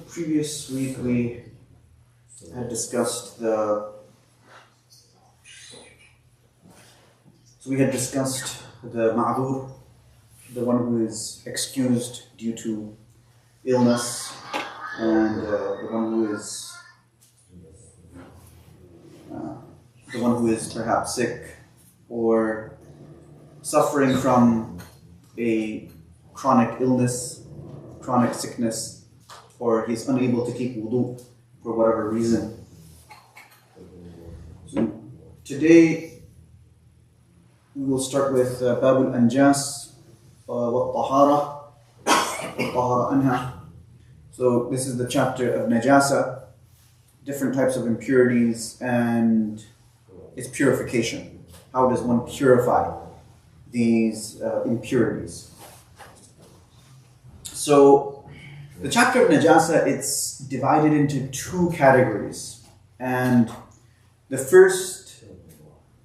Previous week we had discussed the ma'dur, the one who is excused due to illness, and the one who is perhaps sick or suffering from a chronic illness, chronic sickness, or he's unable to keep wudu for whatever reason. So today we will start with Babul Anjas wa Tahara Anha. So this is the chapter of Najasa, different types of impurities and its purification. How does one purify these impurities? So the chapter of Najasa, it's divided into two categories. And the first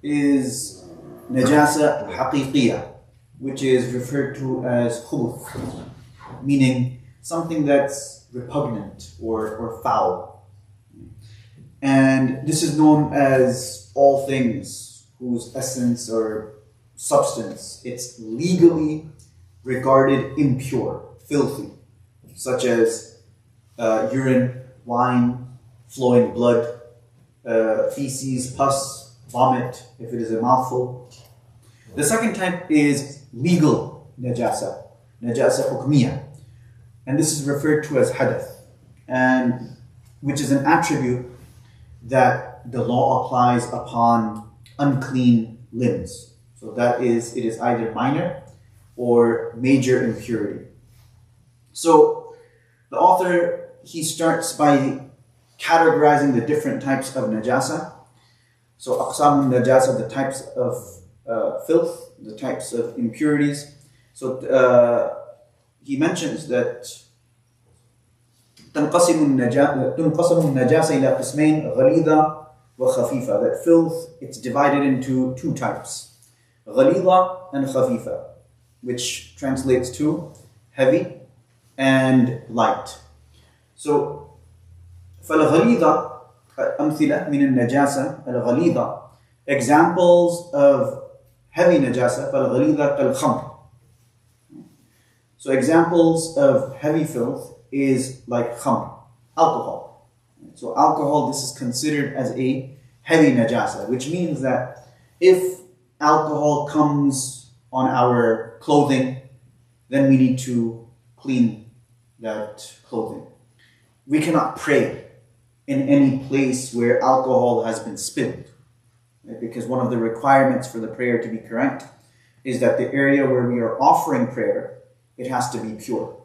is Najasa Haqiqiyya, which is referred to as khubuth, meaning something that's repugnant or foul. And this is known as all things whose essence or substance, it's legally regarded impure, filthy, such as urine, wine, flowing blood, feces, pus, vomit, if it is a mouthful. The second type is legal najasa, najasa hukmiyya, and this is referred to as hadath, and which is an attribute that the law applies upon unclean limbs. So that is, it is either minor or major impurity. So the author, he starts by categorizing the different types of najasa. So aqsamun najasa, the types of filth, the types of impurities. So he mentions that تنقسم النجاسة إلى قسمين غليظة وخفيفة. That filth, it's divided into two types, غليظة and خفيفة, which translates to heavy and light. So فالغليظة أمثلة من النجاسة الغليظة, examples of heavy najasa, فالغليظة كالخمر. So examples of heavy filth is like khamr, alcohol. So alcohol, this is considered as a heavy najasa, which means that if alcohol comes on our clothing, then we need to clean that clothing. we cannot pray in any place where alcohol has been spilled. Right? Because one of the requirements for the prayer to be correct is that the area where we are offering prayer, it has to be pure.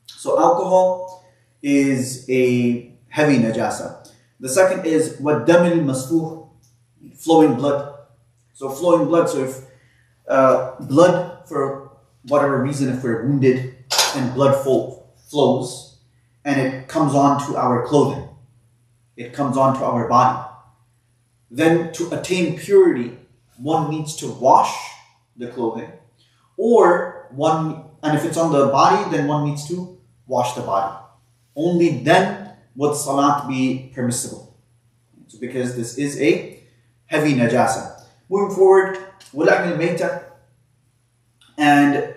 So alcohol is a heavy najasa. The second is وَالدَّمِ الْمَسْفُوحِ, flowing blood. So flowing blood, so if blood, for whatever reason, if we're wounded and blood flows and it comes onto our clothing, it comes onto our body, then to attain purity, one needs to wash the clothing, and if it's on the body, then one needs to wash the body. Only then would salat be permissible. So because this is a heavy najasa. Moving forward, وَلَحْمِ الْمَيْتَةِ, and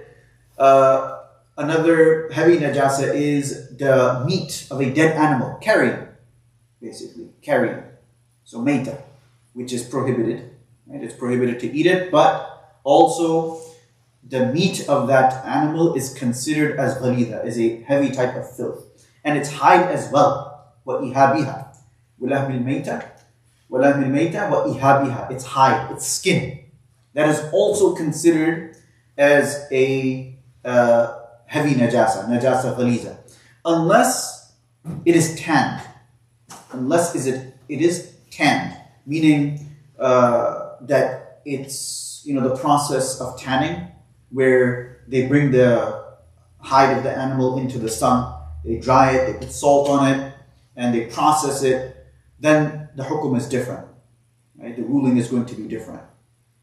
another heavy najasa is the meat of a dead animal, carrion, basically, carrion. So mayta, which is prohibited. Right? It's prohibited to eat it, but also the meat of that animal is considered as ghalidha, is a heavy type of filth. And its hide as well. وَإِهَابِهَا وَلَحْمِ الْمَيْتَةِ وَإِهَابِهَا, its hide, its skin. That is also considered as a heavy najasa ghalidha. Unless it is tanned. Unless it is tanned. Meaning that it's, the process of tanning, where they bring the hide of the animal into the sun, they dry it, they put salt on it, and they process it, then the hukum is different. Right? The ruling is going to be different.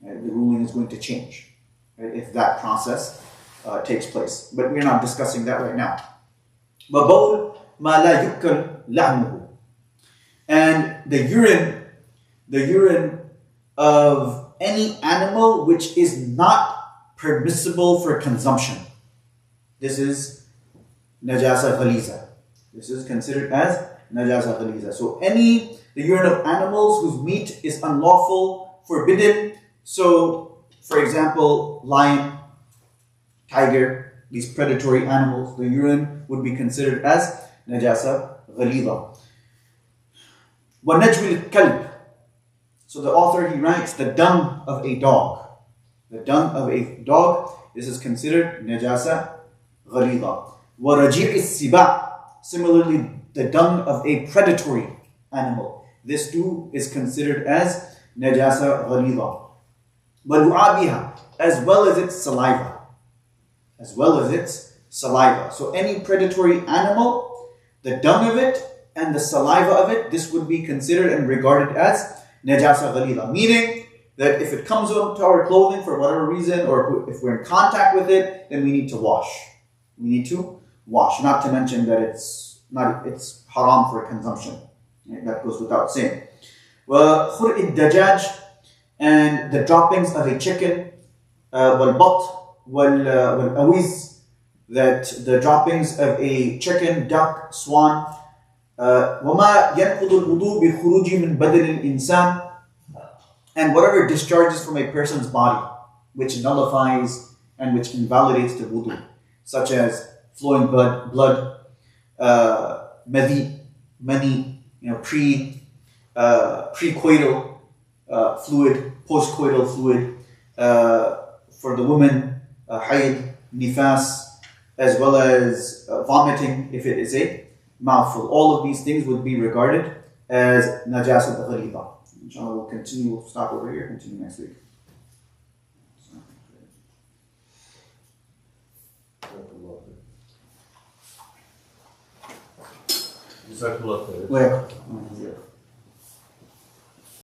Right? The ruling is going to change, right? If that process takes place. But we're not discussing that right now. وَبَوْلُ مَا لَا يُكَّلْ لَحْمُهُ, and the urine of any animal which is not permissible for consumption. This is najasa ghaliza. This is considered as najasa ghaliza. So the urine of animals whose meat is unlawful, forbidden. So, for example, lion, tiger, these predatory animals, the urine would be considered as najasa ghaliza. وَنَجْوِ الْكَلْبِ, so the author, he writes, the dung of a dog. The dung of a dog, this is considered najasa ghalidha. وَرَجِعِ السِّبَاعِ, similarly, the dung of a predatory animal. This too is considered as najasa ghalidha. وَلُعَابِهَا, as well as its saliva. As well as its saliva. So any predatory animal, the dung of it and the saliva of it, this would be considered and regarded as najasa ghalidha. Meaning that if it comes onto our clothing for whatever reason, or if we're in contact with it, then we need to wash. We need to wash. Not to mention that it's haram for consumption. Right? That goes without saying. وَخُرْءِ الدَّجَاجِ, and the droppings of a chicken. وَالْبَطْ وَالْأَوِيز, that the droppings of a chicken, duck, swan. وَمَا يَنْقُضُ الْوُضُوء بِخُرُوجِ مِنْ بَدَنِ الْإِنسَانِ, and whatever discharges from a person's body, which nullifies and which invalidates the wudu, such as flowing blood, mani, pre-coital fluid, post-coital fluid, for the woman, hayd, nifas, as well as vomiting if it is a mouthful. All of these things would be regarded as najasa ghalidha. Inshallah, we'll continue. We'll stop over here. Continue next week. جزاك الله خير.